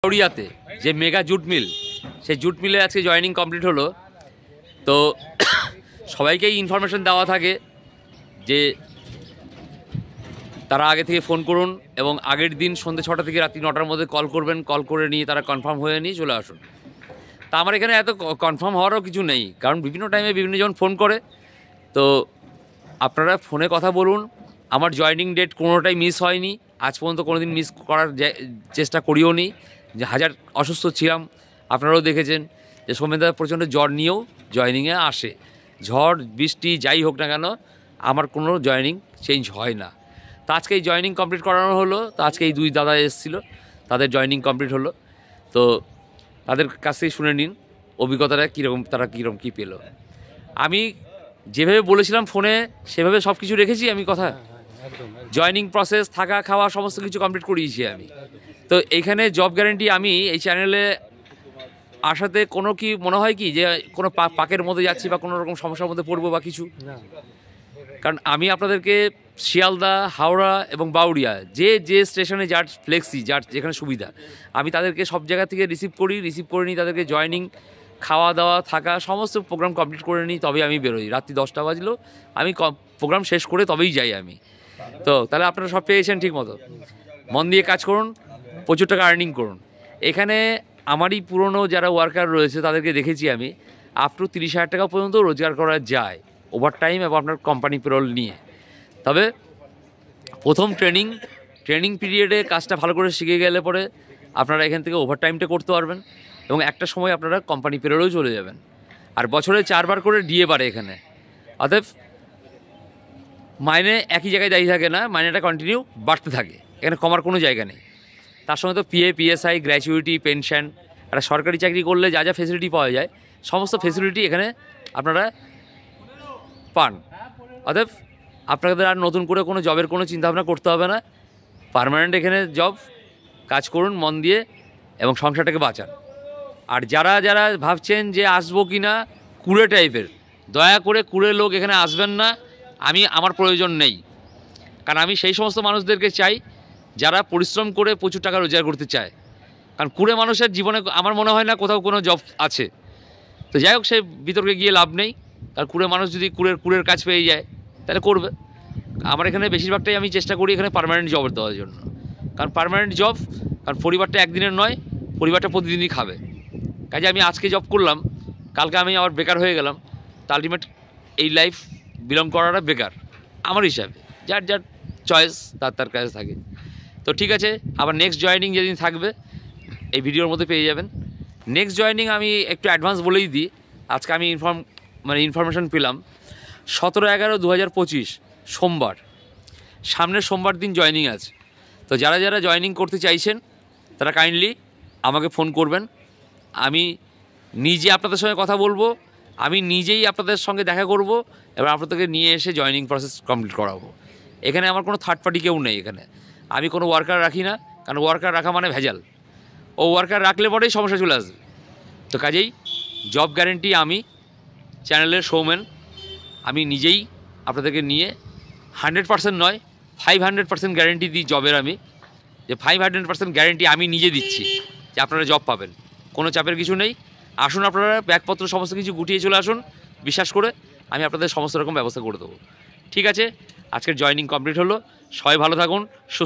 বাউরিয়াতে যে mega jute mill, সেই jute মিলে আজকে জয়েনিং কমপ্লিট হলো। তো সবাইকেই ইনফরমেশন দেওয়া থাকে যে তারা আগে থেকে ফোন করুন এবং আগের দিন সন্ধ্যে 6টা থেকে রাত্রি 9টার মধ্যে কল করবেন, কল করে নিয়ে তারা কনফার্ম হয়ে নিয়ে চলে আসুন। তা আমার এখানে এত কনফার্ম হওয়ারও কিছু নেই, কারণ বিভিন্ন টাইমে বিভিন্ন জন ফোন করে। তো আপনারা ফোনে কথা বলুন। আমার জয়েনিং ডেট কোনোটাই মিস হয়নি, আজ পর্যন্ত কোনো দিন মিস করার চেষ্টা করিও নি। যে হাজার অসুস্থ ছিলাম, আপনারাও দেখেছেন যে সৌমেনদা প্রচণ্ড জ্বর নিয়েও জয়েনিংয়ে আসে। ঝড় বৃষ্টি যাই হোক না কেন, আমার কোনো জয়েনিং চেঞ্জ হয় না। তো আজকে এই জয়েনিং কমপ্লিট করানো হলো। তো আজকে এই দুই দাদা এসেছিলো, তাদের জয়েনিং কমপ্লিট হলো। তো তাদের কাছ থেকে শুনে নিন অভিজ্ঞতাটা কীরকম, তারা কীরকম কী পেলো। আমি যেভাবে বলেছিলাম ফোনে সেভাবে সব কিছু রেখেছি আমি কথা। জয়েনিং প্রসেস, থাকা খাওয়া সমস্ত কিছু কমপ্লিট করিয়েছি আমি। তো এইখানে জব গ্যারেন্টি আমি এই চ্যানেলে আসাতে কোনো কি মনে হয় কি যে কোনো পাকের মধ্যে যাচ্ছি বা কোনো রকম সমস্যার মধ্যে পড়বো বা কিছু? কারণ আমি আপনাদেরকে শিয়ালদা, হাওড়া এবং বাউরিয়া যে স্টেশনে যার ফ্লেক্সি, যার যেখানে সুবিধা, আমি তাদেরকে সব জায়গা থেকে রিসিভ করে নিই। তাদেরকে জয়েনিং, খাওয়া দাওয়া, থাকা সমস্ত প্রোগ্রাম কমপ্লিট করে নিই, তবে আমি বেরোই। রাত্রি 10টা বাজলেও আমি প্রোগ্রাম শেষ করে তবেই যাই আমি। তো তাহলে আপনারা সব পেয়েছেন ঠিক মতো। মন দিয়ে কাজ করুন, প্রচুর টাকা আর্নিং করুন। এখানে আমারই পুরনো যারা ওয়ার্কার রয়েছে তাদেরকে দেখেছি আমি আপ টু 30,000 টাকা পর্যন্ত রোজগার করা যায় ওভার টাইম এবং আপনার কোম্পানি পেরোল নিয়ে। তবে প্রথম ট্রেনিং পিরিয়ডে কাজটা ভালো করে শিখে গেলে পরে আপনারা এখান থেকে ওভার টাইমটা করতে পারবেন এবং একটা সময় আপনারা কোম্পানি পেরোলেও চলে যাবেন। আর বছরে 4 বার করে ডিএ বাড়ে এখানে, অতএব মাইনে একই জায়গায় দাঁড়িয়ে থাকে না, মাইনেটা কন্টিনিউ বাড়তে থাকে, এখানে কমার কোনো জায়গা নেই। তার সঙ্গে তো পিএ, পিএসআই, গ্র্যাচুইটি, পেনশন, একটা সরকারি চাকরি করলে যা যা ফেসিলিটি পাওয়া যায় সমস্ত ফেসিলিটি এখানে আপনারা পান। অতএব আপনাদের আর নতুন করে কোনো জবের কোনো চিন্তাভাবনা করতে হবে না। পার্মানেন্ট এখানে জব, কাজ করুন মন দিয়ে এবং সংসারটাকে বাঁচান। আর যারা যারা ভাবছেন যে আসবো কি না কুড়ে টাইপের, দয়া করে কুড়ে লোক এখানে আসবেন না। আমার প্রয়োজন নেই, কারণ আমি সেই সমস্ত মানুষদেরকে চাই যারা পরিশ্রম করে প্রচুর টাকা রোজগার করতে চায়। কারণ কুড়ে মানুষের জীবনে আমার মনে হয় না কোথাও কোনো জব আছে। তো যাই হোক, সে বিতর্কে গিয়ে লাভ নেই। কারণ কুড়ে মানুষ যদি কুড়ের কাজ পেয়ে যায় তাহলে করবে। আমার এখানে বেশিরভাগটাই আমি চেষ্টা করি এখানে পার্মানেন্ট জব দেওয়ার জন্য। কারণ পার্মানেন্ট জব, কারণ পরিবারটা একদিনের নয়, পরিবারটা প্রতিদিনই খাবে। কাজে আমি আজকে জব করলাম, কালকে আমি আবার বেকার হয়ে গেলাম, তো আলটিমেট এই লাইফ বিলং করাটা বেকার আমার হিসাবে। যার যার চয়েস তার কাছে থাকে। তো ঠিক আছে, আবার নেক্সট জয়েনিং যেদিন থাকবে এই ভিডিওর মধ্যে পেয়ে যাবেন। নেক্সট জয়েনিং আমি একটু অ্যাডভান্স বলেই দিই। আজকে আমি ইনফরমেশন পেলাম 17/11/2025 সোমবার, সামনের সোমবার দিন জয়েনিং আছে। তো যারা যারা জয়েনিং করতে চাইছেন তারা কাইন্ডলি আমাকে ফোন করবেন। আমি নিজে আপনাদের সঙ্গে কথা বলবো, আমি নিজেই আপনাদের সঙ্গে দেখা করব, এবার আপনাদেরকে নিয়ে এসে জয়েনিং প্রসেস কমপ্লিট করাবো। এখানে আমার কোনো থার্ড পার্টি কেউ নেই। এখানে আমি কোনো ওয়ার্কার রাখি না, কারণ ওয়ার্কার রাখা মানে ভেজাল। ও ওয়ার্কার রাখলে পরেই সমস্যা চলে আসবে। তো কাজেই জব গ্যারেন্টি আমি চ্যানেলের সৌমেন, আমি নিজেই আপনাদেরকে নিয়ে 100% নয় 500% গ্যারেন্টি দিই জবের। আমি যে 500% গ্যারেন্টি আমি নিজে দিচ্ছি যে আপনারা জব পাবেন, কোনো চাপের কিছু নেই। আসুন, আপনারা ব্যাগপত্র সমস্ত কিছু গুটিয়ে চলে আসুন, বিশ্বাস করে আমি আপনাদের সমস্ত রকম ব্যবস্থা করে দেবো। ঠিক আছে, আজকের জয়েনিং কমপ্লিট হলো। সবাই ভালো থাকুন, সুস্থ